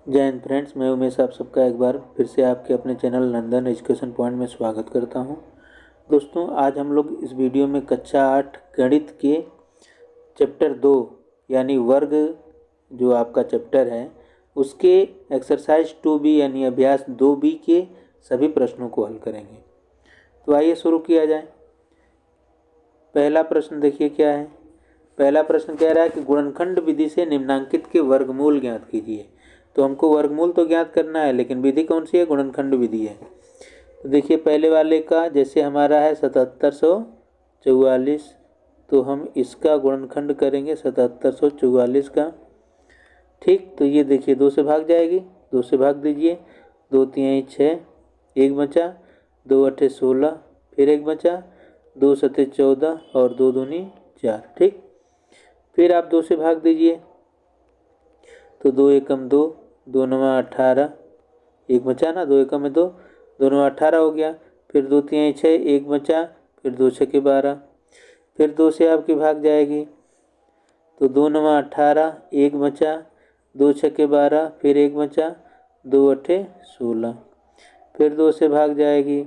जय हिंद फ्रेंड्स, मैं उमेश आप सबका एक बार फिर से आपके अपने चैनल नंदन एजुकेशन पॉइंट में स्वागत करता हूं। दोस्तों, आज हम लोग इस वीडियो में कक्षा 8 गणित के चैप्टर 2 यानी वर्ग जो आपका चैप्टर है उसके एक्सरसाइज 2B यानी अभ्यास 2B के सभी प्रश्नों को हल करेंगे। तो आइए शुरू किया जाए। पहला प्रश्न देखिए क्या है। पहला प्रश्न कह रहा है कि गुणनखंड विधि से निम्नांकित के वर्गमूल ज्ञात कीजिए। तो हमको वर्गमूल तो ज्ञात करना है, लेकिन विधि कौन सी है? गुणनखंड विधि है। तो देखिए पहले वाले का जैसे हमारा है 7744, तो हम इसका गुणनखंड करेंगे 7744 का। ठीक, तो ये देखिए 2 से भाग जाएगी, 2 से भाग दीजिए, 2 तिहाई 6, 1 बचा, 2 अठे 16, फिर 1 बचा, 2 सते 14 और 2 दूनी 4। ठीक, फिर आप 2 से भाग दीजिए, तो 2 एकम 2, 2 नवा 18, 1 बचा ना, 2 एकम में 2, 2 नवा 18 हो गया। फिर 2 तिहाई 6, 1 बचा, फिर 2 छके 12, फिर 2 से आपकी भाग जाएगी, तो 2 नवा 18, 1 बचा, 2 छके 12, फिर 1 बचा, 2 अठे 16, फिर 2 से भाग जाएगी,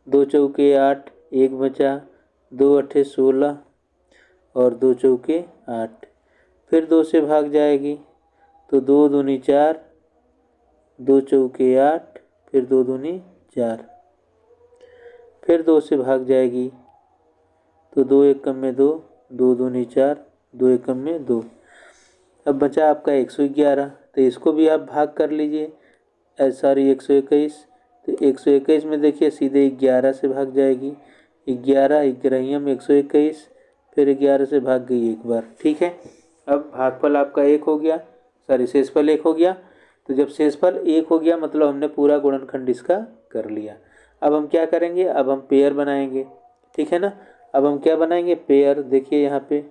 2 चौके 8, 1 बचा, 2 अठे 16 और 2 चौके 8, फिर 2 से भाग जाएगी, तो 2 दूनी 4, 2 चौके 8, फिर 2 दूनी 4, फिर 2 से भाग जाएगी, तो 2 एकम में 2, 2 दूनी 4, 2 एकम में 2। अब बचा आपका 111, तो इसको भी आप भाग कर लीजिए, सॉरी 121। तो 121 में देखिए सीधे 11 से भाग जाएगी, 11 ग्यारहियम 121, फिर 11 से भाग गई एक बार। ठीक है, अब भागफल आपका 1 हो गया, सॉरी शेषफल 1 हो गया। तो जब शेषफल 1 हो गया मतलब हमने पूरा गुणनखंड इसका कर लिया। अब हम क्या करेंगे? अब हम पेयर बनाएंगे। ठीक है ना, अब हम क्या बनाएंगे? पेयर। देखिए यहाँ पे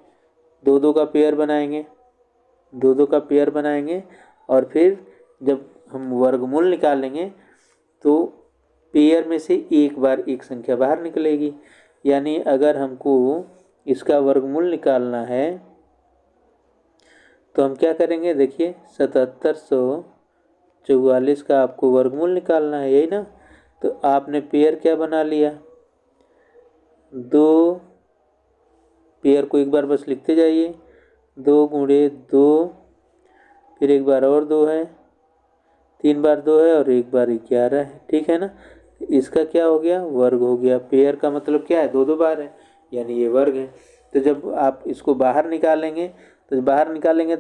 2-2 का पेयर बनाएंगे, 2-2 का पेयर बनाएंगे और फिर जब हम वर्गमूल निकालेंगे तो पेयर में से एक बार एक संख्या बाहर निकलेगी। यानी अगर हमको इसका वर्गमूल निकालना है तो हम क्या करेंगे? देखिए 7744 का आपको वर्गमूल निकालना है, यही ना। तो आपने पेयर क्या बना लिया? 2 पेयर को एक बार बस लिखते जाइए, 2 गुणे 2, फिर एक बार और 2 है, 3 बार 2 है और एक बार 11 है। ठीक है ना, इसका क्या हो गया? वर्ग हो गया। पेयर का मतलब क्या है? 2-2 बार है, यानी ये वर्ग है। तो जब आप इसको बाहर निकालेंगे तो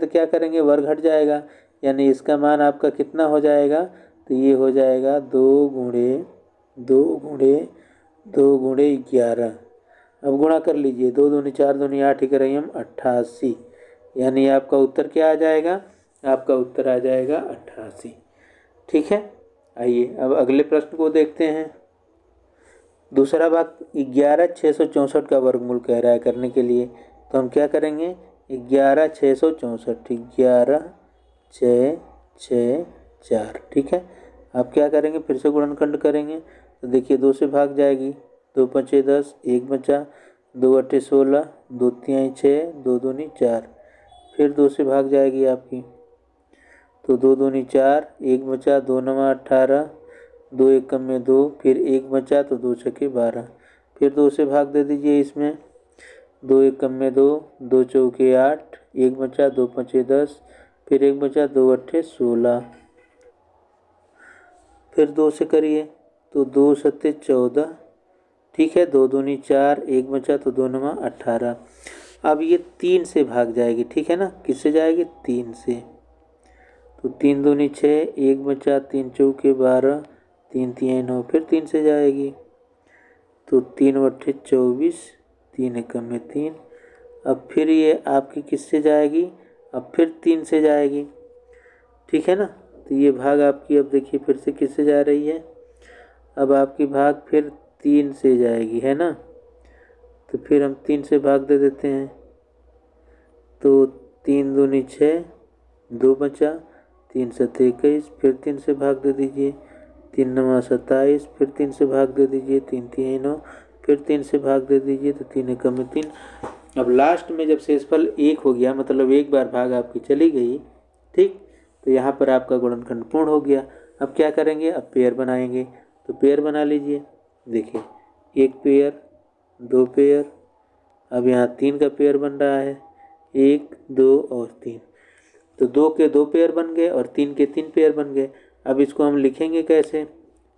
क्या करेंगे? वर्ग हट जाएगा, यानी इसका मान आपका कितना हो जाएगा? तो ये हो जाएगा 2 गुणे 2 गुणे 2 गुणे 11। अब गुणा कर लीजिए, 2 दूनी 4 दूनी 8, 88, यानी आपका उत्तर क्या आ जाएगा? आपका उत्तर आ जाएगा 88। ठीक है, आइए अब अगले प्रश्न को देखते हैं। दूसरा भाग 11,664 का वर्गमूल कह रहा है करने के लिए। तो हम क्या करेंगे? 11,664, 11,664। ठीक है, अब क्या करेंगे? फिर से गुणनखंड करेंगे। तो देखिए 2 से भाग जाएगी, 2 पंचे 10, 1 बचा, 2 अठे 16, 2 तिहाई 6, 2 दूनी 4, फिर 2 से भाग जाएगी आपकी, तो 2 दूनी 4, 1 बचा, 2 नवा 18, 2 एकम में 2, फिर 1 बचा तो 2 छके 12, फिर 2 से भाग दे दीजिए इसमें, 2 एकम में 2, 2 चौके 8, 1 बचा, 2 पंचे 10, फिर 1 बचा, 2 अठे 16, फिर 2 से करिए तो 2 सत्ते 14। ठीक है, 2 दूनी 4, 1 बचा तो 2 नवा 18। अब ये 3 से भाग जाएगी। ठीक है ना, किससे जाएगी? 3 से। तो 3 दूनी 6, 1 बचा, 3 चौके 12, 3 तिहाई 9, फिर 3 से जाएगी, तो 3 अठे 24, 3 एकम में 3। अब फिर ये आपकी किससे जाएगी? अब फिर 3 से जाएगी। ठीक है ना, तो ये भाग आपकी अब देखिए फिर से किससे जा रही है? अब आपकी भाग फिर 3 से जाएगी, है ना। तो फिर हम 3 से भाग दे देते हैं, तो 3 दूनी 6, 2 बचा, 3 सत्ते 21, फिर 3 से भाग दे दीजिए, 3 नवा 27, फिर 3 से भाग दे दीजिए, 3 तिहाई 9, फिर 3 से भाग दे दीजिए, तो 3 एकम में 3। अब लास्ट में जब शेषफल 1 हो गया मतलब एक बार भाग आपकी चली गई। ठीक, तो तो यहाँ पर आपका गुणनखंड पूर्ण हो गया। अब क्या करेंगे, अब पेयर बनाएंगे। तो पेयर बना लीजिए। देखिए, एक पेयर, दो पेयर, अब यहाँ 3 का पेयर बन रहा है, 1 2 और 3। तो 2 के 2 पेयर बन गए और 3 के 3 पेयर बन गए। अब इसको हम लिखेंगे कैसे,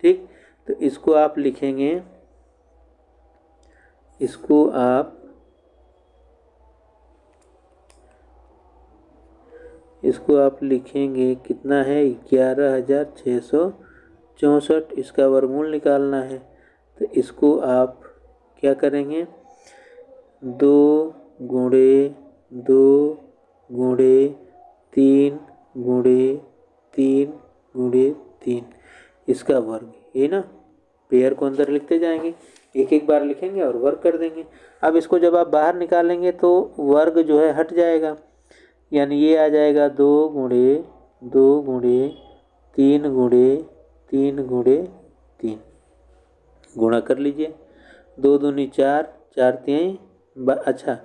ठीक। तो इसको आप लिखेंगे, इसको आप लिखेंगे, कितना है, 11,664। इसका वर्गमूल निकालना है। तो इसको आप क्या करेंगे, 2 गुणे 2 गुणे 3 गुणे 3 गुणे 3 इसका वर्ग, ये ना। पेयर को अंदर लिखते जाएंगे, एक एक बार लिखेंगे और वर्ग कर देंगे। अब इसको जब आप बाहर निकालेंगे तो वर्ग जो है हट जाएगा, यानी ये आ जाएगा 2 गुणे 2 गुणे 3 गुणे 3 गुणे 3। गुणा कर लीजिए, 2 दूनी 4, 4 तिहाई, अच्छा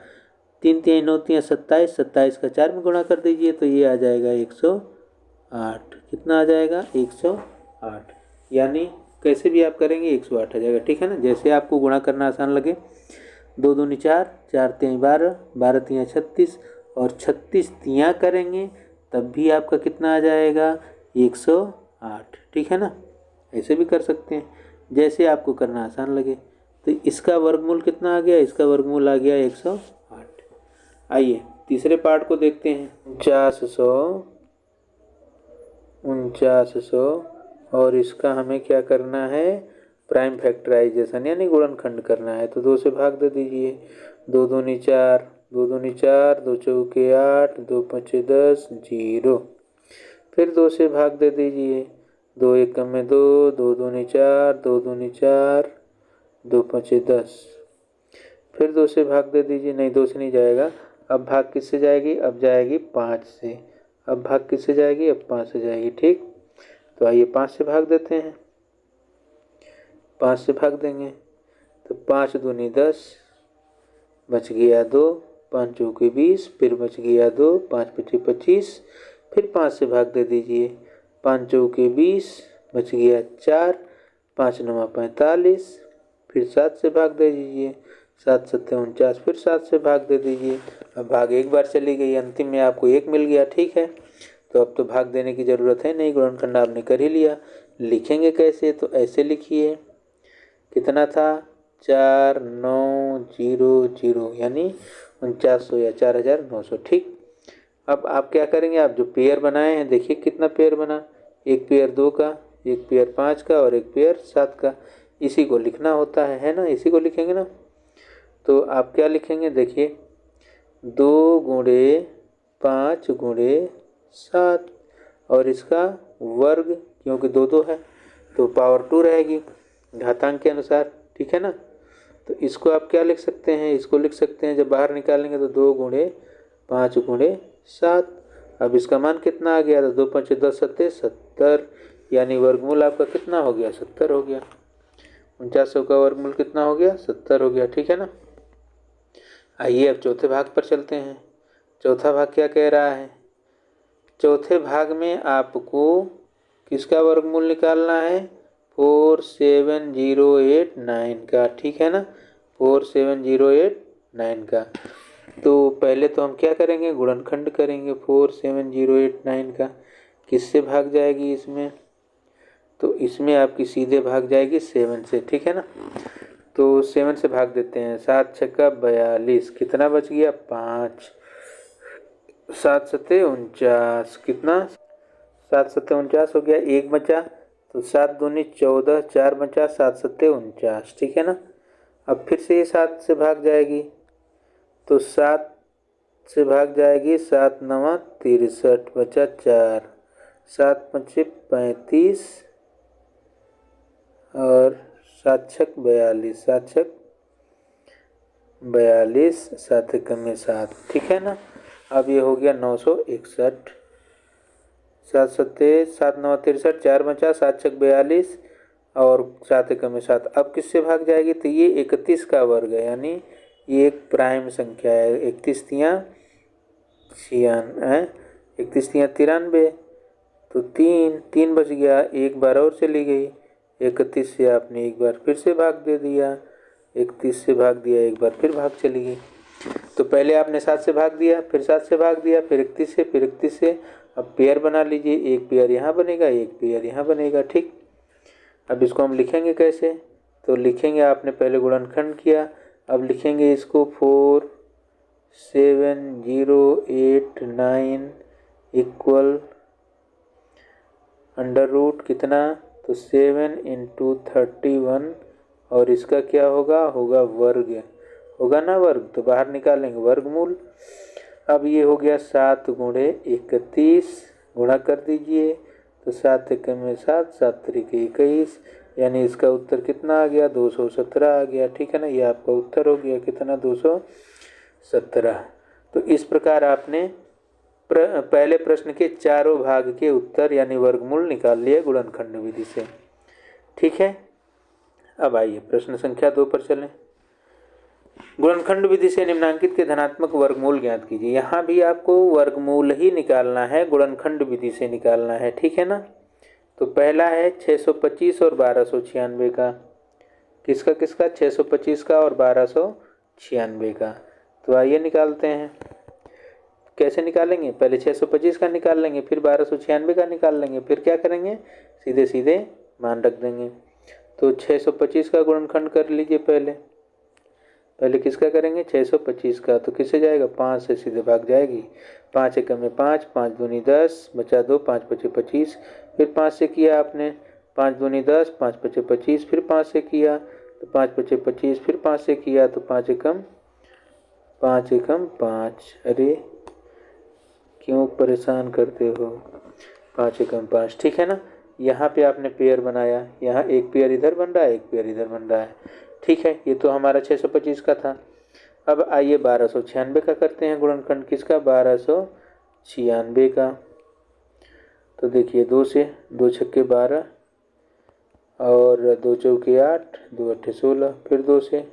3 तिहाई 9 तिहाई 27, 27 का 4 में गुणा कर दीजिए तो ये आ जाएगा 108। कितना आ जाएगा, 108। यानी कैसे भी आप करेंगे 108 आ जाएगा, ठीक है ना। जैसे आपको गुणा करना आसान लगे, 2 दूनी 4, 4 तिहाई 12, 12 तिहाई 36 और 36 तिहाई करेंगे तब भी आपका कितना आ जाएगा, 108, ठीक है ना। ऐसे भी कर सकते हैं, जैसे आपको करना आसान लगे। तो इसका वर्गमूल कितना आ गया, इसका वर्गमूल आ गया 108। आइए तीसरे पार्ट को देखते हैं। 4900 और इसका हमें क्या करना है, प्राइम फैक्टराइजेशन यानी गुणनखंड करना है। तो 2 से भाग दे दीजिए, 2 दूनी 4, 2 दूनी 4, 2 चौके 8, 2 पंचे 10, 0। फिर 2 से भाग दे दीजिए, 2 एकम में 2, 2 दूनी 4, 2 दूनी 4, 2 पंचे 10। फिर 2 से भाग दे दीजिए, नहीं 2 से नहीं जाएगा। अब भाग किससे जाएगी, अब जाएगी 5 से। अब भाग किससे जाएगी, अब 5 से जाएगी, ठीक। तो आइए 5 से भाग देते हैं, 5 से भाग देंगे तो 5 दूनी 10, बच गया 2, 5 चौके 20, फिर बच गया 2, 5 पच्चीस 25। फिर 5 से भाग दे दीजिए, 5 चौके 20, बच गया 4, 5 नवा 45। फिर 7 से भाग दे दीजिए, 7 सत्ते 49, फिर 7 से भाग दे दीजिए। अब भाग एक बार चली गई, अंतिम में आपको 1 मिल गया, ठीक है। तो अब तो भाग देने की ज़रूरत है नहीं, गुणनखंड आपने कर ही लिया। लिखेंगे कैसे, तो ऐसे लिखिए, कितना था, 4900 यानी 4900 या 4900, ठीक। अब आप क्या करेंगे, आप जो पेयर बनाए हैं देखिए कितना पेयर बना, एक पेयर 2 का, एक पेयर 5 का और एक पेयर 7 का। इसी को लिखना होता है ना, इसी को लिखेंगे ना। तो आप क्या लिखेंगे, देखिए 2 गुणे 5 गुणे 7 और इसका वर्ग, क्योंकि 2 2 है तो पावर 2 रहेगी घातांक के अनुसार, ठीक है ना। तो इसको आप क्या लिख सकते हैं, इसको लिख सकते हैं, जब बाहर निकालेंगे तो 2 गुणे 5 गुणे 7। अब इसका मान कितना आ गया, तो 2 पंचे 10 सत्ते 70, यानी वर्गमूल आपका कितना हो गया, 70 हो गया। 4900 का वर्गमूल कितना हो गया, 70 हो गया, ठीक है ना। आइए अब चौथे भाग पर चलते हैं। चौथा भाग क्या कह रहा है, चौथे भाग में आपको किसका वर्गमूल निकालना है, 47089 का, ठीक है ना, 47089 का। तो पहले तो हम क्या करेंगे, गुणनखंड करेंगे। 47089 का किससे भाग जाएगी इसमें, तो इसमें आपकी सीधे भाग जाएगी 7 से, ठीक है ना। तो 7 से भाग देते हैं, 7 छक्का 42, कितना बच गया, 5, 7 सत्ते 49, कितना, 7 सत्ते 49 हो गया, 1 बचा तो 7 दूनी 14, 4 बचा, 7 सत्ते 49, ठीक है ना। अब फिर से ये 7 से भाग जाएगी, तो 7 से भाग जाएगी, 7 नवा 63, बचा 4, 7 पंचे 35 और 7 छक 42, 7 छक 42, 7 एकम में 7, ठीक है ना। अब ये हो गया 961, 7 सत्ते 7 नवा 63, 4 बचा, 7 छक 42 और 7 एकम में 7। अब किससे भाग जाएगी, तो ये 31 का वर्ग है, यानी ये एक प्राइम संख्या है। 31 तिया 93, तो 3 बच गया, एक बार और चली गई। 31 से आपने एक बार फिर से भाग दे दिया, 31 से भाग दिया, एक बार फिर भाग चली गई। तो पहले आपने 7 से भाग दिया, फिर 7 से भाग दिया, फिर 31 से, फिर 31 से। अब पेयर बना लीजिए, एक पेयर यहाँ बनेगा, एक पेयर यहाँ बनेगा। ठीक, अब इसको हम लिखेंगे कैसे? तो लिखेंगे, आपने पहले गुणनखंड किया, अब लिखेंगे इसको 4 7 0 8 9 इक्वल अंडर रूट कितना, तो 7 × 31, और इसका क्या होगा, होगा वर्ग, होगा ना वर्ग, तो बाहर निकालेंगे वर्गमूल। अब ये हो गया 7 × 31, गुणा कर दीजिए, तो 7 × 1 = 7, 7 × 3 = 21, यानी इसका उत्तर कितना आ गया, 217 आ गया। ठीक है ना, ये आपका उत्तर हो गया कितना, 217। तो इस प्रकार आपने पहले प्रश्न के चारों भाग के उत्तर यानी वर्गमूल निकाल लिए गुणनखंड विधि से। ठीक है, अब आइए प्रश्न संख्या 2 पर चलें। गुणनखंड विधि से निम्नांकित के धनात्मक वर्गमूल ज्ञात कीजिए। यहाँ भी आपको वर्गमूल ही निकालना है, गुणनखंड विधि से निकालना है। ठीक है ना, तो पहला है 625 और 1296 का। किसका किसका, 625 का और 1296 का। तो आइए निकालते हैं। कैसे निकालेंगे, पहले 625 का निकाल लेंगे, फिर 1296 का निकाल लेंगे, फिर क्या करेंगे, सीधे सीधे मान रख देंगे। तो 625 का गुणनखंड कर लीजिए। पहले किसका करेंगे, 625 का। तो किससे जाएगा, 5 से सीधे भाग जाएगी। 5 × 1 = 5, 5 दूनी 10, बचा 2, 5 × 5 = 25। फिर 5 से किया आपने, 5 दूनी 10, 5 × 5 = 25। फिर 5 से किया तो 5 × 5 = 25। फिर 5 से किया तो 5 × 5। अरे क्यों परेशान करते हो, 5 × 5। ठीक है ना, यहाँ पे आपने पेयर बनाया, यहाँ एक पेयर इधर बन रहा है, एक पेयर इधर बन रहा है। ठीक है, ये तो हमारा 625 का था। अब आइए 1296 का करते हैं गुणनखंड। किसका, 1296 का। तो देखिए 2 से, 2 छक्के 12 और 2 चौके 8, 2 अट्ठे 16। फिर 2 से,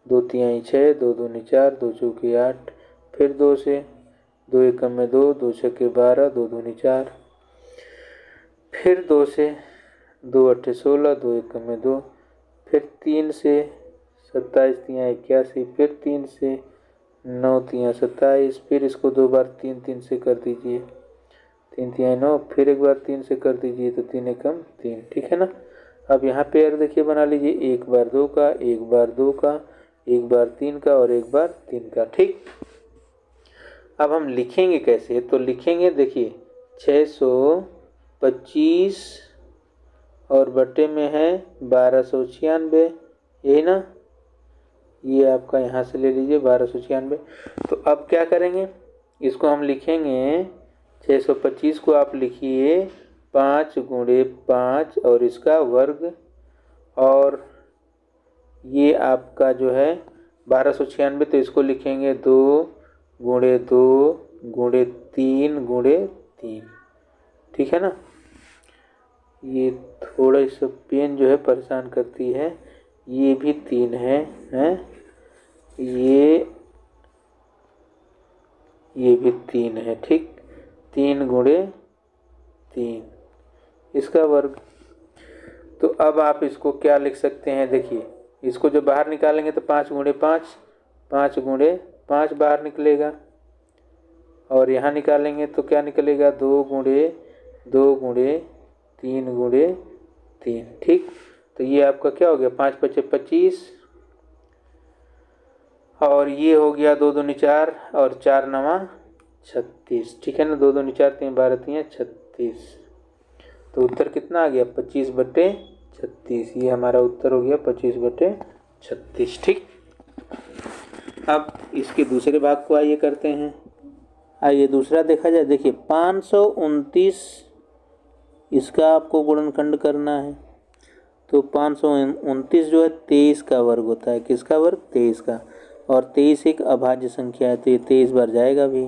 2 तिहाई 6, 2 दूनी 4, 2 चौके 8। फिर 2 से, 2 एकम में 2, 2 छक्के 12, 2 दूनी 4। फिर 2 से, 2 अट्ठे 16, 2 एकम में 2। फिर 3 से, 27 तिहाई 81। फिर 3 से, 9 तिहाई 27। फिर इसको 2 बार 3 3 से कर दीजिए, 3 तिहाई 9। फिर एक बार 3 से कर दीजिए, तो 3 एकम 3। ठीक है ना, अब यहाँ पेयर देखिए बना लीजिए, एक बार 2 का, एक बार 2 का, एक बार 3 का और एक बार 3 का। ठीक, अब हम लिखेंगे कैसे, तो लिखेंगे देखिए 625 और बटे में है 1296, यही ना, ये आपका यहाँ से ले लीजिए 1296। तो अब क्या करेंगे, इसको हम लिखेंगे 625 को आप लिखिए 5 × 5 और इसका वर्ग, और ये आपका जो है 1296, तो इसको लिखेंगे 2 × 2 × 3 × 3। ठीक है ना, ये थोड़ा सा पेन जो है परेशान करती है। ये भी 3 है, ये भी 3 है। ठीक, 3 × 3 इसका वर्ग। तो अब आप इसको क्या लिख सकते हैं, देखिए इसको जब बाहर निकालेंगे तो 5 × 5, 5 × 5 बाहर निकलेगा, और यहाँ निकालेंगे तो क्या निकलेगा, 2 × 2 × 3 × 3। ठीक, तो ये आपका क्या हो गया, 5 × 5 = 25, और ये हो गया 2 दूनी 4 और 4 9 36। ठीक है ना, 2 दूनी 4, 3 12 3 36। तो उत्तर कितना आ गया, 25/36। ये हमारा उत्तर हो गया 25/36। ठीक, अब इसके दूसरे भाग को आइए करते हैं। आइए दूसरा देखा जाए। देखिए 529, इसका आपको गुणनखंड करना है। तो 529 जो है 23 का वर्ग होता है। किसका वर्ग, 23 का। और 23 एक अभाज्य संख्या है, तो ये 23 बार जाएगा भी।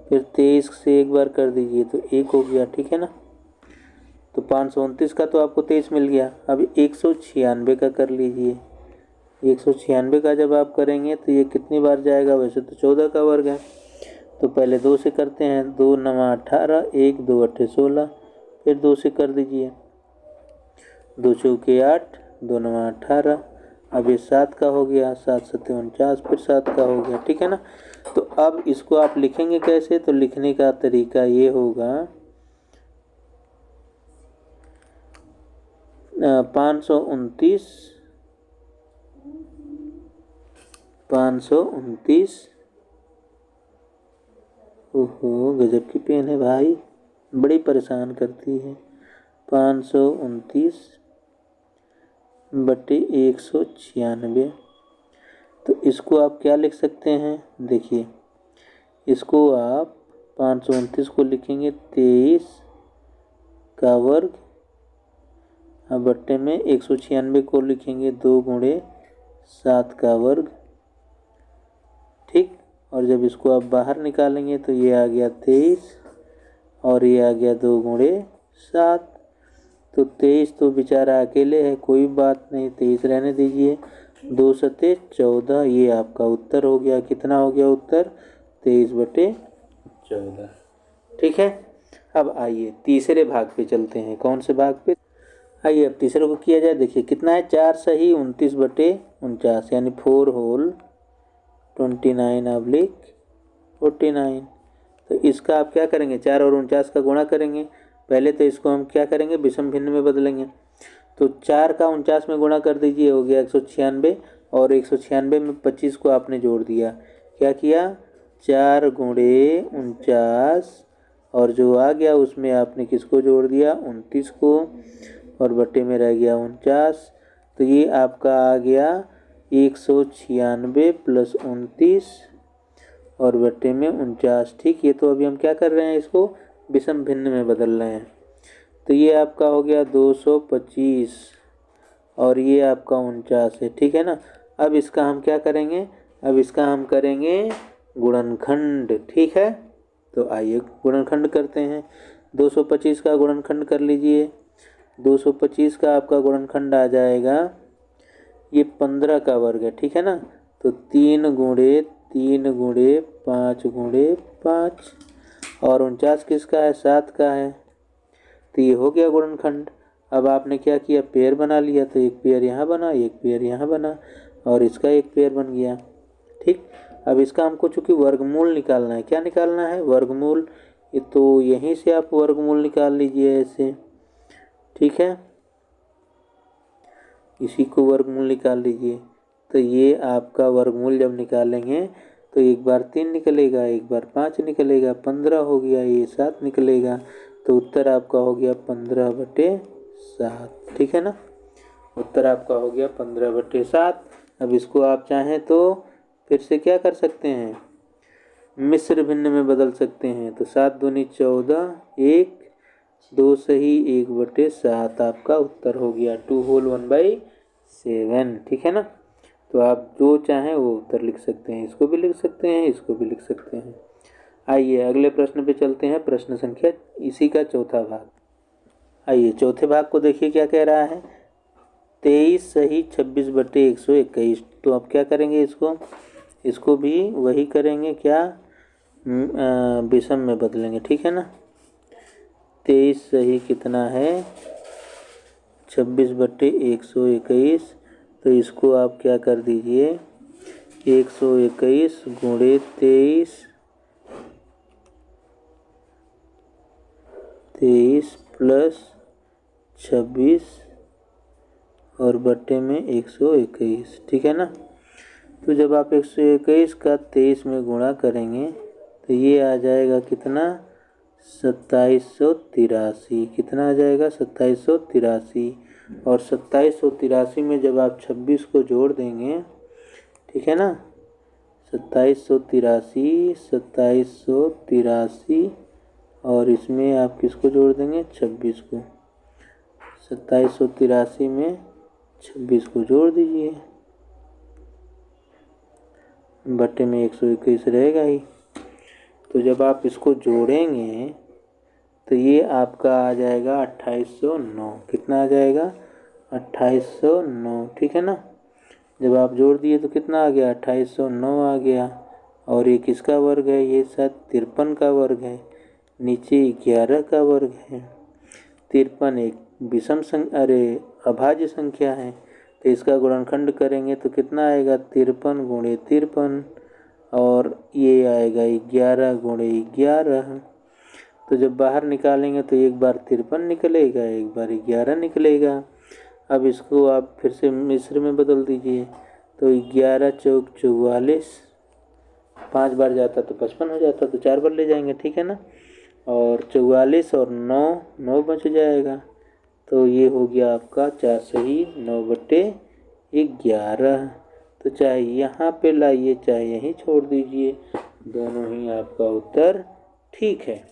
फिर 23 से एक बार कर दीजिए तो 1 हो गया। ठीक है ना, तो 529 का तो आपको 23 मिल गया। अब 196 का कर लीजिए। 196 का जब आप करेंगे तो ये कितनी बार जाएगा, वैसे तो 14 का वर्ग है, तो पहले 2 से करते हैं, 2 नवा 18, 1 2 8 16, फिर 2 से कर दीजिए, 2 चौके 8, 2 नवा 18, अब ये 7 का हो गया, 7 सत्ते 49, फिर 7 का हो गया, ठीक है ना। तो अब इसको आप लिखेंगे कैसे, तो लिखने का तरीका ये होगा 529 ओहो गजब की पेन है भाई, बड़ी परेशान करती है। 529 बटे 196। तो इसको आप क्या लिख सकते हैं, देखिए इसको आप 529 को लिखेंगे 23 का वर्ग, बट्टे में 196 को लिखेंगे 2 गुणे 7 का वर्ग, ठीक। और जब इसको आप बाहर निकालेंगे तो ये आ गया 23 और ये आ गया 2 गुणे 7। तो 23 तो बेचारा अकेले है, कोई बात नहीं, 23 रहने दीजिए, 2 सत्ते 14, ये आपका उत्तर हो गया। कितना हो गया उत्तर, 23 बटे 14, ठीक है। अब आइए तीसरे भाग पे चलते हैं, कौन से भाग पे, आइए अब तीसरे को किया जाए। देखिए कितना है, 4 सही 29 बटे 49, यानी 4 होल 29/49। तो इसका आप क्या करेंगे, 4 और 49 का गुणा करेंगे। पहले तो इसको हम क्या करेंगे, विषम भिन्न में बदलेंगे। तो 4 का 49 में गुणा कर दीजिए, हो गया 196, और 196 में 25 को आपने जोड़ दिया, क्या किया 4 गुणे 49, और जो आ गया उसमें आपने किसको जोड़ दिया 29 को, और बट्टे में रह गया 49। तो ये आपका आ गया 196 प्लस 29 और बट्टे में 49, ठीक। ये तो अभी हम क्या कर रहे हैं, इसको विषम भिन्न में बदल रहे हैं। तो ये आपका हो गया 225 और ये आपका 49 है, ठीक है ना। अब इसका हम क्या करेंगे, अब इसका हम करेंगे गुणनखंड, ठीक है। तो आइए गुणनखंड करते हैं। 225 का गुणनखंड कर लीजिए। 225 का आपका गुणनखंड आ जाएगा, ये 15 का वर्ग है, ठीक है ना। तो 3 गुणे 5 गुणे 5, और 49 किसका है, 7 का है। तो ये हो गया गुणनखंड। अब आपने क्या किया, पेयर बना लिया, तो एक पेयर यहाँ बना, एक पेयर यहाँ बना, और इसका एक पेयर बन गया, ठीक। अब इसका हमको चूंकि वर्गमूल निकालना है, क्या निकालना है, वर्गमूल। ये तो यहीं से आप वर्गमूल निकाल लीजिए ऐसे, ठीक है, इसी को वर्गमूल निकाल लीजिए। तो ये आपका वर्गमूल जब निकालेंगे तो एक बार 3 निकलेगा, एक बार 5 निकलेगा, 15 हो गया, ये 7 निकलेगा। तो उत्तर आपका हो गया 15/7, ठीक है ना। उत्तर आपका हो गया 15/7। अब इसको आप चाहें तो फिर से क्या कर सकते हैं, मिश्र भिन्न में बदल सकते हैं। तो 7 दूनी 14, 1 2 सही 1/7 आपका उत्तर हो गया, 2 होल 1/7, ठीक है ना। तो आप जो चाहें वो उत्तर लिख सकते हैं, इसको भी लिख सकते हैं, इसको भी लिख सकते हैं। आइए अगले प्रश्न पे चलते हैं, प्रश्न संख्या इसी का चौथा भाग। आइए चौथे भाग को देखिए क्या कह रहा है, 23 सही 26/121। तो आप क्या करेंगे, इसको भी वही करेंगे, क्या विषम में बदलेंगे, ठीक है ना। 23 सही कितना है 26/121। तो इसको आप क्या कर दीजिए, 121 गुणे 23 प्लस 26 और बट्टे में 121, ठीक है ना। तो जब आप 121 का 23 में गुणा करेंगे तो ये आ जाएगा कितना 2783, कितना आ जाएगा 2783। और 2783 में जब आप 26 को जोड़ देंगे, ठीक है ना, 2783 और इसमें आप किसको जोड़ देंगे 26 को, 2783 में 26 को जोड़ दीजिए, बट्टे में 121 रहेगा ही। तो जब आप इसको जोड़ेंगे तो ये आपका आ जाएगा 2809, कितना आ जाएगा 2809, ठीक है ना। जब आप जोड़ दिए तो कितना आ गया 2809 आ गया। और ये किसका वर्ग है, ये शायद 53 का वर्ग है। नीचे 11 का वर्ग है। 53 एक अभाज्य संख्या है, तो इसका गुणनखंड करेंगे तो कितना आएगा, 53 गुणे 53, और ये आएगा 11 गुणे 11। तो जब बाहर निकालेंगे तो एक बार 53 निकलेगा, एक बार 11 निकलेगा। अब इसको आप फिर से मिश्र में बदल दीजिए, तो 11 चौक 44, 5 बार जाता तो 55 हो जाता, तो 4 बार ले जाएंगे, ठीक है ना। और 44 और 9 बच जाएगा, तो ये हो गया आपका 4 सही 9/11। तो चाहे यहाँ पे लाइए चाहे यहीं छोड़ दीजिए, दोनों ही आपका उत्तर ठीक है।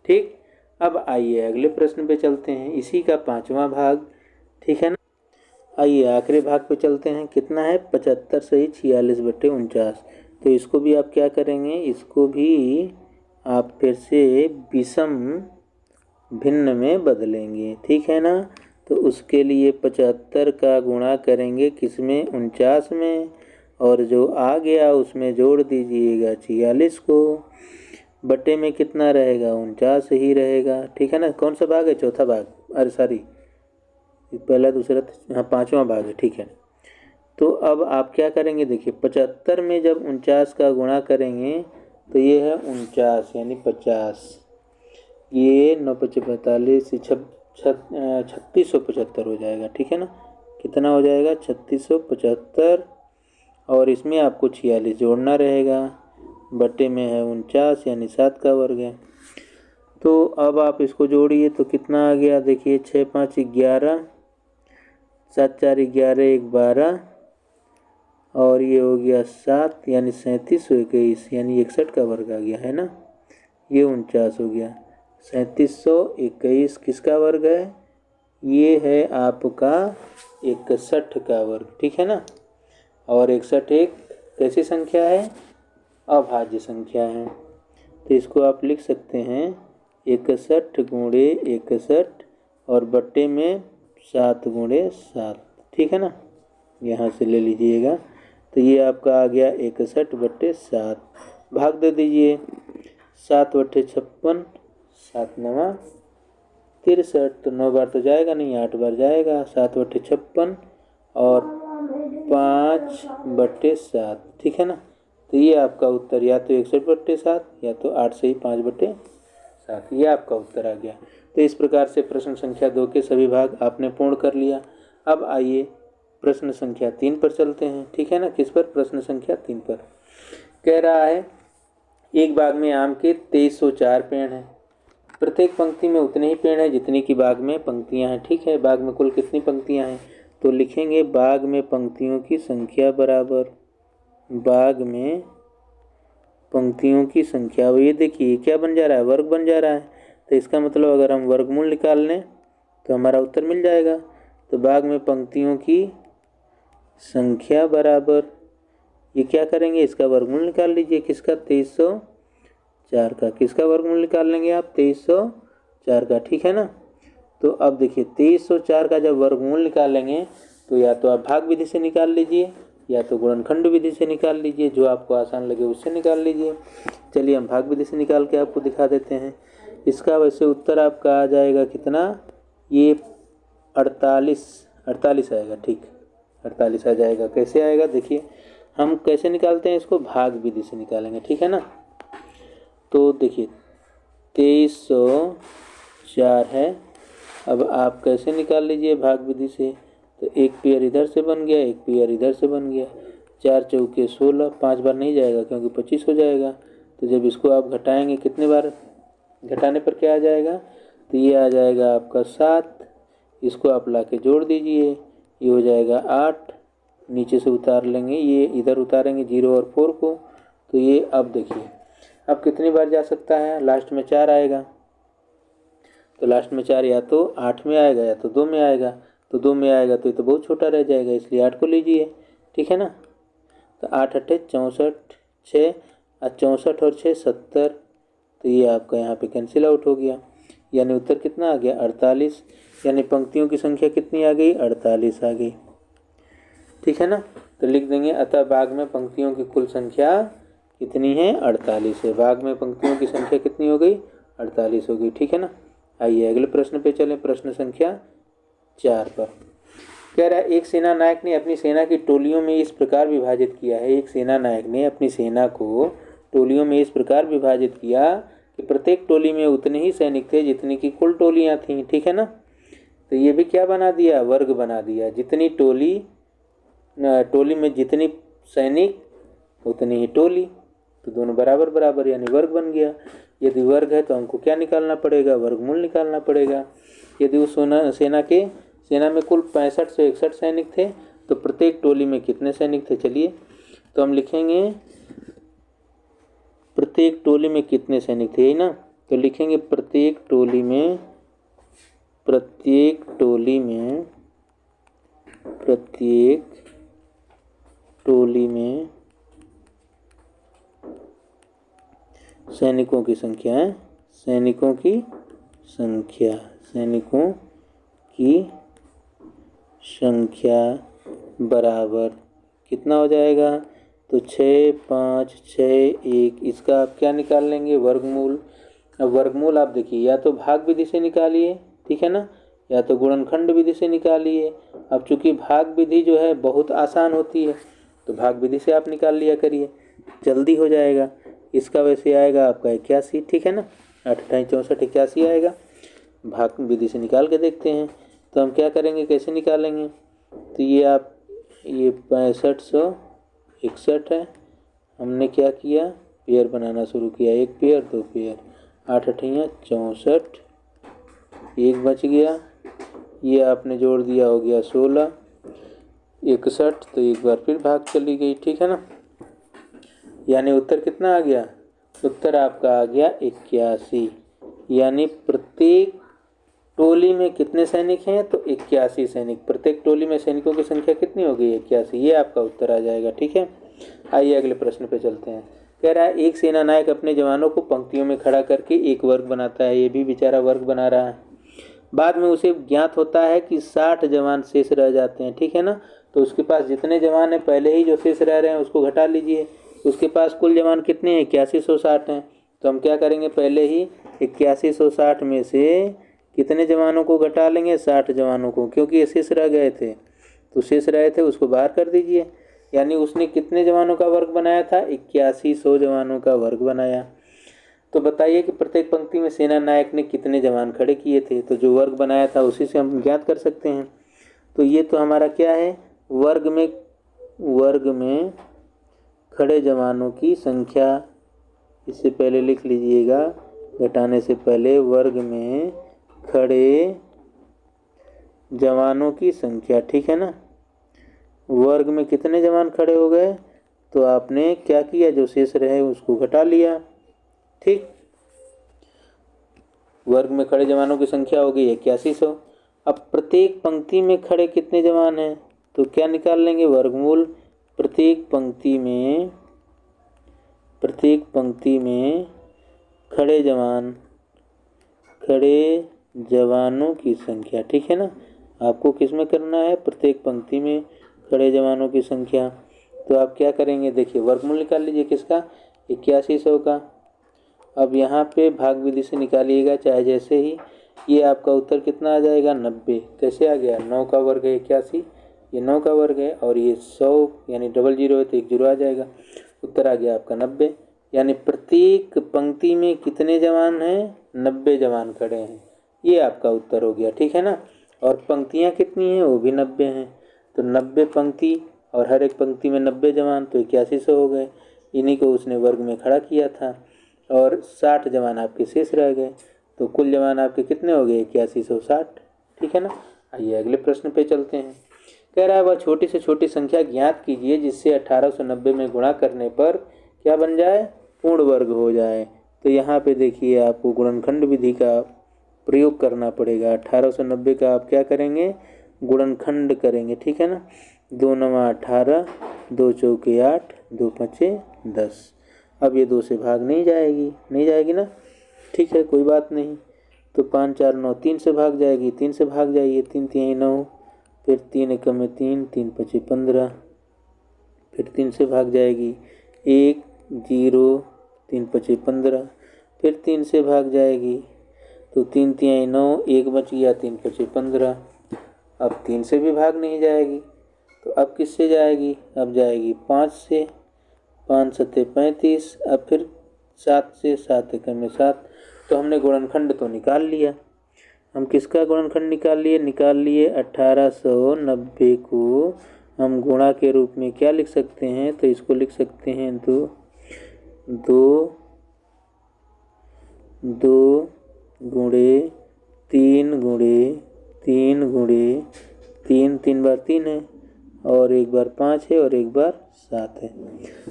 ठीक, अब आइए अगले प्रश्न पे चलते हैं, इसी का 5वां भाग, ठीक है ना। आइए आखिरी भाग पे चलते हैं। कितना है, 75 सही 46/49। तो इसको भी आप क्या करेंगे, इसको भी आप फिर से विषम भिन्न में बदलेंगे, ठीक है ना। तो उसके लिए 75 का गुणा करेंगे किसमें, 49 में, और जो आ गया उसमें जोड़ दीजिएगा 46 को। बटे में कितना रहेगा, 49 ही रहेगा, ठीक है ना। कौन सा भाग है, चौथा भाग, अरे सॉरी पहला दूसरा, हाँ 5वां भाग है, ठीक है। तो अब आप क्या करेंगे, देखिए 75 में जब 49 का गुणा करेंगे तो ये है 49 यानी 50, ये 9 × 5 = 45, 3675 हो जाएगा, ठीक है ना। कितना हो जाएगा, 3675, और इसमें आपको 46 जोड़ना रहेगा, बटे में है 49 यानी 7 का वर्ग है। तो अब आप इसको जोड़िए तो कितना आ गया, देखिए 6 × 5 = 11, 7 × 4 = 11, 1 12, और ये हो गया 7 यानी 3721 यानी 61 का वर्ग आ गया, है ना। ये 49 हो गया, 3721 किसका वर्ग है, ये है आपका 61 का वर्ग, ठीक है ना। और 61 एक कैसी संख्या है, अभाज्य संख्या है। तो इसको आप लिख सकते हैं 61 गुणे 61 और बट्टे में 7 गुणे 7, ठीक है ना। यहाँ से ले लीजिएगा, तो ये आपका आ गया 61/7। भाग दे दीजिए, 7/56, 7 × 9 = 63, तो 9 बार तो जाएगा नहीं, 8 बार जाएगा, 7/56 और 5/7, ठीक है ना। तो ये आपका उत्तर या तो 61/7 या तो 8 से ही 5/7, ये आपका उत्तर आ गया। तो इस प्रकार से प्रश्न संख्या 2 के सभी भाग आपने पूर्ण कर लिया। अब आइए प्रश्न संख्या 3 पर चलते हैं, ठीक है ना। किस पर, प्रश्न संख्या 3 पर कह रहा है, एक बाग में आम के 2304 पेड़ हैं, प्रत्येक पंक्ति में उतने ही पेड़ हैं जितनी की बाग में पंक्तियां हैं, ठीक है। बाग में कुल कितनी पंक्तियां हैं, तो लिखेंगे बाग में पंक्तियों की संख्या बराबर बाग में पंक्तियों की संख्या। ये देखिए क्या बन जा रहा है, वर्ग बन जा रहा है। तो इसका मतलब अगर हम वर्गमूल निकाल लें तो हमारा उत्तर मिल जाएगा। तो बाग में पंक्तियों की संख्या बराबर, ये क्या करेंगे, इसका वर्गमूल निकाल लीजिए, किसका, 2304 का। किसका वर्गमूल निकाल लेंगे आप, 2304 का, ठीक है ना। तो अब देखिए 2304 का जब वर्गमूल निकालेंगे तो या तो आप भाग विधि से निकाल लीजिए या तो गुणनखंड विधि से निकाल लीजिए, जो आपको आसान लगे उससे निकाल लीजिए। चलिए हम भाग विधि से निकाल के आपको दिखा देते हैं। इसका वैसे उत्तर आपका आ जाएगा कितना, ये 48 आएगा, ठीक 48 आ जाएगा। कैसे आएगा, देखिए हम कैसे निकालते हैं इसको, भाग विधि से निकालेंगे, ठीक है ना। तो देखिए 2304 है, अब आप कैसे निकाल लीजिए भाग विधि से, तो एक पेयर इधर से बन गया, एक पेयर इधर से बन गया, 4 चौके 16, 5 बार नहीं जाएगा क्योंकि 25 हो जाएगा। तो जब इसको आप घटाएंगे, कितने बार घटाने पर क्या आ जाएगा, तो ये आ जाएगा आपका 7, इसको आप ला के जोड़ दीजिए, ये हो जाएगा 8, नीचे से उतार लेंगे, ये इधर उतारेंगे 0 और 4 को, तो ये अब देखिए अब कितनी बार जा सकता है, लास्ट में 4 आएगा, तो लास्ट में 4 या तो 8 में आएगा या तो 2 में आएगा, तो 2 में आएगा तो ये तो बहुत छोटा रह जाएगा, इसलिए 8 को लीजिए, ठीक है ना। तो 8 × 8 = 64, 6 64 और 6 70, तो ये आपका यहाँ पे कैंसिल आउट हो गया, यानी उत्तर कितना आ गया, 48, यानी पंक्तियों की संख्या कितनी आ गई, 48 आ गई, ठीक है ना। तो लिख देंगे अतः बाग में पंक्तियों की कुल संख्या कितनी है 48 है। भाग में पंक्तियों की संख्या कितनी हो गई 48 हो गई। ठीक है ना। आइए अगले प्रश्न पे चलें। प्रश्न संख्या 4 पर कह रहा है एक सेना नायक ने अपनी सेना की टोलियों में इस प्रकार विभाजित किया है। एक सेना नायक ने अपनी सेना को टोलियों में इस प्रकार विभाजित किया कि प्रत्येक टोली में उतने ही सैनिक थे जितनी की कुल टोलियां थीं। ठीक है ना। तो ये भी क्या बना दिया वर्ग बना दिया। जितनी टोली में जितनी सैनिक उतनी ही टोली, तो दोनों बराबर बराबर यानी वर्ग बन गया। यदि वर्ग है तो हमको क्या निकालना पड़ेगा वर्गमूल निकालना पड़ेगा। यदि उस सेना में कुल 65 से 61 सैनिक थे तो प्रत्येक टोली में कितने सैनिक थे। चलिए तो हम लिखेंगे प्रत्येक टोली में कितने सैनिक थे, ना। तो लिखेंगे प्रत्येक टोली में सैनिकों की संख्या बराबर कितना हो जाएगा। तो 6, 5, 6, 1 इसका आप क्या निकाल लेंगे वर्गमूल। अब वर्गमूल आप देखिए या तो भाग विधि से निकालिए, ठीक है ना, या तो गुणनखंड विधि से निकालिए। अब चूंकि भाग विधि जो है बहुत आसान होती है तो भाग विधि से आप निकाल लिया करिए, जल्दी हो जाएगा। इसका वैसे आएगा आपका 81, ठीक है ना, 8, 64, 81 आएगा। भाग विधि से निकाल के देखते हैं। तो हम क्या करेंगे कैसे निकालेंगे। तो ये 6561 है। हमने क्या किया पेयर बनाना शुरू किया, 1 पेयर 2 पेयर, 8 8 64, 1 बच गया। ये आपने जोड़ दिया हो गया 16, 61। तो एक बार फिर भाग चली गई, ठीक है ना। यानी उत्तर कितना आ गया, उत्तर आपका आ गया 81। यानी प्रत्येक टोली में कितने सैनिक हैं तो 81 सैनिक। प्रत्येक टोली में सैनिकों की संख्या कितनी हो गई 81। ये आपका उत्तर आ जाएगा, ठीक है। आइए अगले प्रश्न पे चलते हैं। कह रहा है एक सेना नायक अपने जवानों को पंक्तियों में खड़ा करके एक वर्ग बनाता है। ये भी बेचारा वर्ग बना रहा है। बाद में उसे ज्ञात होता है कि 60 जवान शेष रह जाते हैं, ठीक है ना। तो उसके पास जितने जवान हैं पहले ही जो शेष रह रहे हैं उसको घटा लीजिए। उसके पास कुल जवान कितने हैं 8160 हैं। तो हम क्या करेंगे पहले ही 8160 में से कितने जवानों को घटा लेंगे 60 जवानों को, क्योंकि ये शेष रह गए थे तो शेष रहे थे उसको बाहर कर दीजिए। यानी उसने कितने जवानों का वर्ग बनाया था 8100 जवानों का वर्ग बनाया। तो बताइए कि प्रत्येक पंक्ति में सेना नायक ने कितने जवान खड़े किए थे। तो जो वर्ग बनाया था उसी से हम ज्ञात कर सकते हैं। तो ये तो हमारा क्या है वर्ग में खड़े जवानों की संख्या। इससे पहले लिख लीजिएगा घटाने से पहले वर्ग में खड़े जवानों की संख्या, ठीक है ना। वर्ग में कितने जवान खड़े हो गए तो आपने क्या किया जो शेष रहे उसको घटा लिया, ठीक। वर्ग में खड़े जवानों की संख्या हो गई 8100। अब प्रत्येक पंक्ति में खड़े कितने जवान हैं तो क्या निकाल लेंगे वर्गमूल। प्रत्येक पंक्ति में खड़े जवानों की संख्या, ठीक है ना। आपको किस में करना है प्रत्येक पंक्ति में खड़े जवानों की संख्या। तो आप क्या करेंगे देखिए वर्गमूल निकाल लीजिए किसका 8100 का। अब यहाँ पे भाग विधि से निकालिएगा चाहे जैसे ही। ये आपका उत्तर कितना आ जाएगा 90। कैसे आ गया 9 का वर्ग है 81, ये 9 का वर्ग है और ये 100 यानी 00 है तो 1 0 आ जाएगा। उत्तर आ गया आपका 90। यानी प्रत्येक पंक्ति में कितने जवान हैं 90 जवान खड़े हैं। ये आपका उत्तर हो गया, ठीक है ना। और पंक्तियाँ कितनी हैं वो भी 90 हैं। तो 90 पंक्ति और हर एक पंक्ति में 90 जवान तो 8100 हो गए। इन्हीं को उसने वर्ग में खड़ा किया था और 60 जवान आपके शेष रह गए। तो कुल जवान आपके कितने हो गए 8160, ठीक है ना। आइए अगले प्रश्न पे चलते हैं। कह रहा है वह छोटी से छोटी संख्या ज्ञात कीजिए जिससे 1890 में गुणा करने पर क्या बन जाए पूर्ण वर्ग हो जाए। तो यहाँ पे देखिए आपको गुणनखंड विधि का प्रयोग करना पड़ेगा। 1890 का आप क्या करेंगे गुणनखंड करेंगे, ठीक है ना। 2 9 18, 2 चौके 8, 2 5 10। अब ये 2 से भाग नहीं जाएगी ना, ठीक है कोई बात नहीं। तो 5 4 9 3 से भाग जाएगी, 3 से भाग जाइए, 3 3 9, फिर 3 1 में 3, 3 5 15, फिर 3 से भाग जाएगी 1 0, 3 पचे 15, फिर 3 से भाग जाएगी तो 3 तिहाई 9, 1 बच गया, 3 पचे 15। अब 3 से भी भाग नहीं जाएगी तो अब किससे जाएगी? अब जाएगी 5 से, 5 सत्ते 35, अब फिर 7 से, 7 एकम में 7। तो हमने गुणनखंड तो निकाल लिया। हम किसका गुणनखंड निकाल लिए 1890 को हम गुणा के रूप में क्या लिख सकते हैं? तो इसको लिख सकते हैं 2 गुणे 3 गुणे 3 गुणे 3, 3 बार 3 है और 1 बार 5 है और 1 बार 7 है।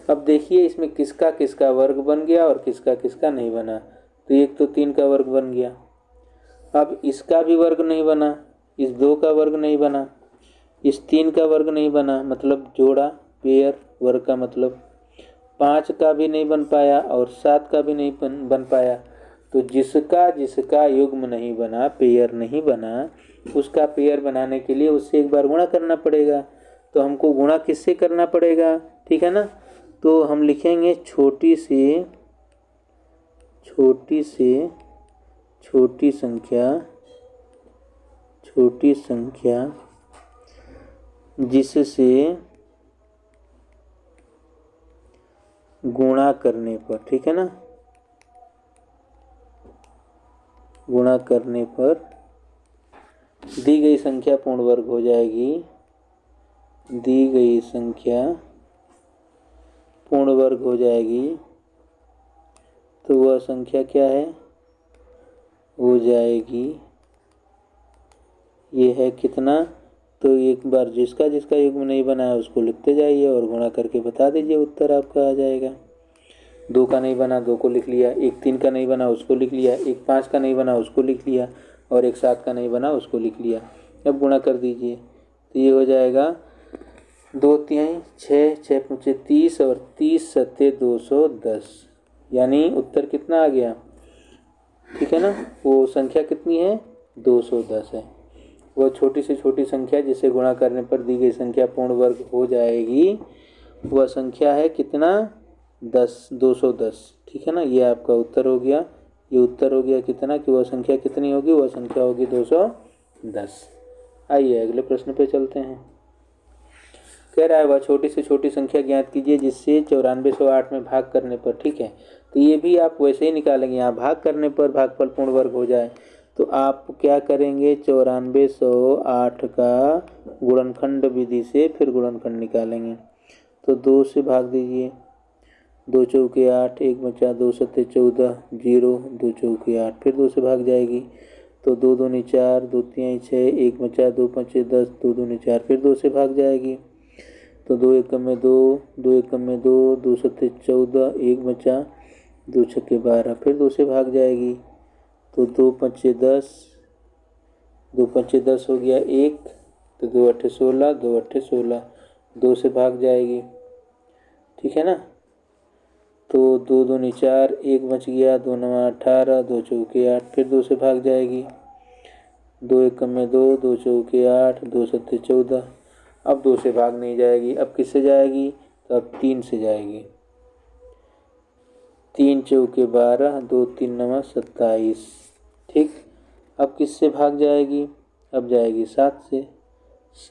अब देखिए इसमें किसका किसका वर्ग बन गया और किसका किसका नहीं बना। तो एक तो 3 का वर्ग बन गया, अब इसका भी वर्ग नहीं बना, इस 2 का वर्ग नहीं बना, इस 3 का वर्ग नहीं बना, मतलब जोड़ा पेयर वर्ग का मतलब 5 का भी नहीं बन पाया और 7 का भी नहीं बन पाया। तो जिसका जिसका युग्म नहीं बना, पेयर नहीं बना, उसका पेयर बनाने के लिए उससे एक बार गुणा करना पड़ेगा। तो हमको गुणा किससे करना पड़ेगा? ठीक है ना। तो हम लिखेंगे छोटी संख्या जिससे गुणा करने पर, ठीक है ना, गुणा करने पर दी गई संख्या पूर्ण वर्ग हो जाएगी। दी गई संख्या पूर्ण वर्ग हो जाएगी तो वह संख्या क्या है? हो जाएगी, ये है कितना? तो एक बार जिसका जिसका युग्म नहीं बना है उसको लिखते जाइए और गुणा करके बता दीजिए, उत्तर आपका आ जाएगा। 2 का नहीं बना 2 को लिख लिया, एक 3 का नहीं बना उसको लिख लिया, एक 5 का नहीं बना उसको लिख लिया और एक 7 का नहीं बना उसको लिख लिया। अब गुणा कर दीजिए तो ये हो जाएगा 2 तिहाई 6, 6 पचे 30 और 30 सत्ते 210, यानी उत्तर कितना आ गया? ठीक है ना। वो संख्या कितनी है? 210 है। वह छोटी से छोटी संख्या जिसे गुणा करने पर दी गई संख्या पूर्ण वर्ग हो जाएगी, वह संख्या है कितना? 210। ठीक है ना। ये आपका उत्तर हो गया। ये उत्तर हो गया कितना कि वह संख्या कितनी होगी? वह संख्या होगी 210। आइए अगले प्रश्न पे चलते हैं। कह रहा है वह छोटी से छोटी संख्या ज्ञात कीजिए जिससे 9408 में भाग करने पर, ठीक है, तो ये भी आप वैसे ही निकालेंगे। यहाँ भाग करने पर भागफल पूर्ण वर्ग हो जाए तो आप क्या करेंगे? 9408 का गुणनखंड विधि से फिर गुणनखंड निकालेंगे। तो 2 से भाग दीजिए, 2 चौके 8, 1 बचा, 2 सत्ते 14, 0, 2 चौके 8, फिर 2 से भाग जाएगी तो 2 दूनी 4, 2 तिहाई 6, 1 बचा, 2 पंचे 10, 2 दूनी 4, फिर 2 से भाग जाएगी तो 2 एकम में 2, 2 एकम में 2, 2 सत्ते 14, 1 बचा, 2 छक्के 12, फिर 2 से भाग जाएगी तो 2 पंचे 10, 2 पंचे 10 हो गया 1, तो 2 अट्ठे 16, 2 अट्ठे 16, 2 से भाग जाएगी, ठीक है ना। तो 2 दूनी 4, 1 बच गया, 2 नवा 18, 2 चौके 8, फिर 2 से भाग जाएगी, 2 एकम में 2, 2 चौके 8, 2 सत्ते 14। अब 2 से भाग नहीं जाएगी, अब किससे जाएगी? तो अब 3 से जाएगी, 3 चौके 12, 2 3 नवा 27, ठीक। अब किससे भाग जाएगी? अब जाएगी 7 से,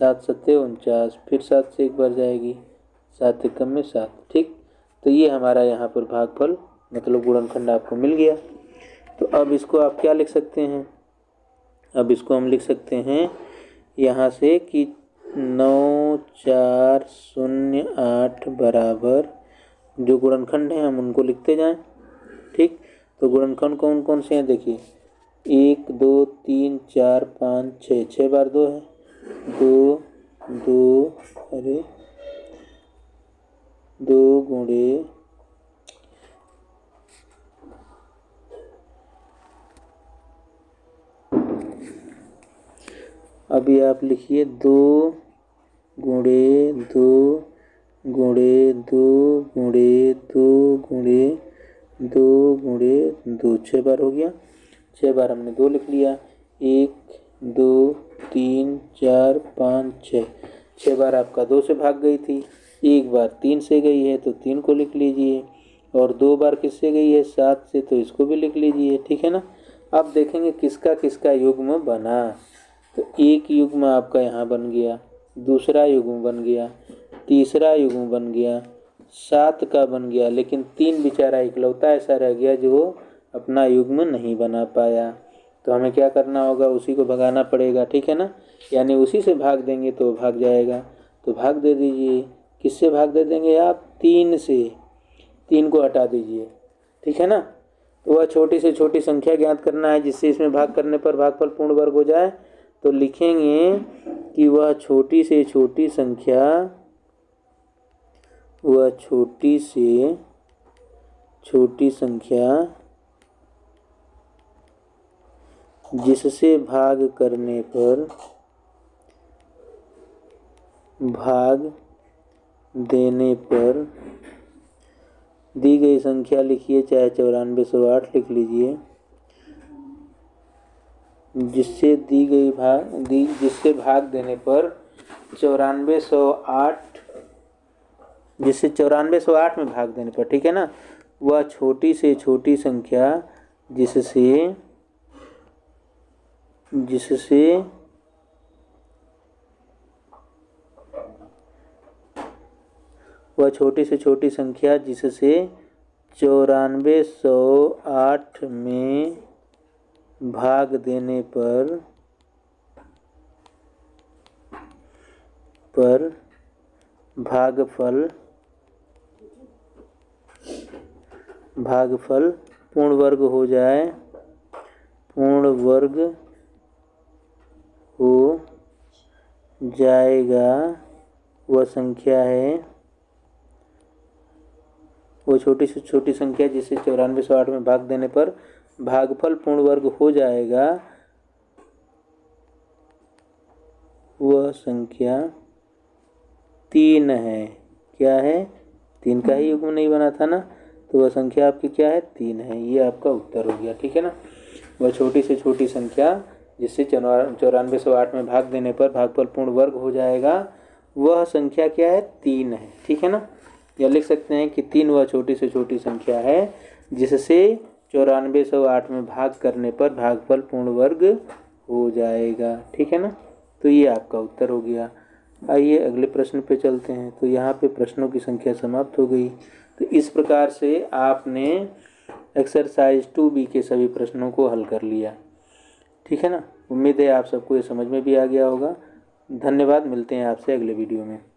7 सत्ते 49, फिर 7 से एक बार जाएगी, 7 एकम में 7, ठीक। तो ये हमारा यहाँ पर भागफल मतलब गुणनखंड आपको मिल गया। तो अब इसको आप क्या लिख सकते हैं? अब इसको हम लिख सकते हैं यहाँ से कि 9408 बराबर जो गुणनखंड हैं हम उनको लिखते जाएं, ठीक। तो गुणनखंड कौन कौन से हैं? देखिए 1 2 3 4 5 6, 6 बार 2 है, 2 2 अरे 2 गुणे अभी आप लिखिए 2 गुणे 2 गुणे 2 गुणे 2 गुणे 2 गुणे 2, 6 बार हो गया। 6 बार हमने 2 लिख लिया, 1 2 3 4 5 6, 6 बार आपका 2 से भाग गई थी, एक बार 3 से गई है तो 3 को लिख लीजिए। और 2 बार किससे गई है 7 से, तो इसको भी लिख लीजिए, ठीक है ना। अब देखेंगे किसका किसका युग्म बना। तो एक युग्म आपका यहाँ बन गया, दूसरा युग्म बन गया, तीसरा युग्म बन गया, 7 का बन गया, लेकिन 3 बेचारा इकलौता ऐसा रह गया जो अपना युग्म नहीं बना पाया। तो हमें क्या करना होगा, उसी को भगाना पड़ेगा, ठीक है ना। यानी उसी से भाग देंगे तो भाग जाएगा। तो भाग दे दीजिए, किससे भाग दे देंगे आप, 3 से, 3 को हटा दीजिए, ठीक है ना। तो वह छोटी से छोटी संख्या ज्ञात करना है जिससे इसमें भाग करने पर भागफल पूर्ण वर्ग हो जाए। तो लिखेंगे कि वह छोटी से छोटी संख्या, वह छोटी से छोटी संख्या जिससे भाग करने पर भाग देने पर दी गई संख्या लिखिए, चाहे 9408 लिख लीजिए, जिससे जिससे भाग देने पर 9408, जिससे 9408 में भाग देने पर, ठीक है ना, वह छोटी से छोटी संख्या जिससे वह छोटी से छोटी संख्या जिससे 9408 में भाग देने पर भागफल पूर्ण वर्ग हो जाए, पूर्ण वर्ग हो जाएगा। वह संख्या है, वो छोटी से छोटी संख्या जिसे 9408 में भाग देने पर भागफल पूर्ण वर्ग हो जाएगा, वह संख्या 3 है। क्या है, 3 का ही युग्म नहीं बना था ना, तो वह संख्या आपकी क्या है, 3 है। ये आपका उत्तर हो गया, ठीक है ना। वह छोटी से छोटी संख्या जिससे 9408 में भाग देने पर भागफल पूर्ण वर्ग हो जाएगा, वह संख्या क्या है, 3 है, ठीक है ना। या लिख सकते हैं कि 3 वह छोटी से छोटी संख्या है जिससे 9408 में भाग करने पर भागफल पूर्ण वर्ग हो जाएगा, ठीक है ना। तो ये आपका उत्तर हो गया। आइए अगले प्रश्न पे चलते हैं। तो यहाँ पे प्रश्नों की संख्या समाप्त हो गई। तो इस प्रकार से आपने एक्सरसाइज 2B के सभी प्रश्नों को हल कर लिया, ठीक है ना। उम्मीद है आप सबको ये समझ में भी आ गया होगा। धन्यवाद, मिलते हैं आपसे अगले वीडियो में।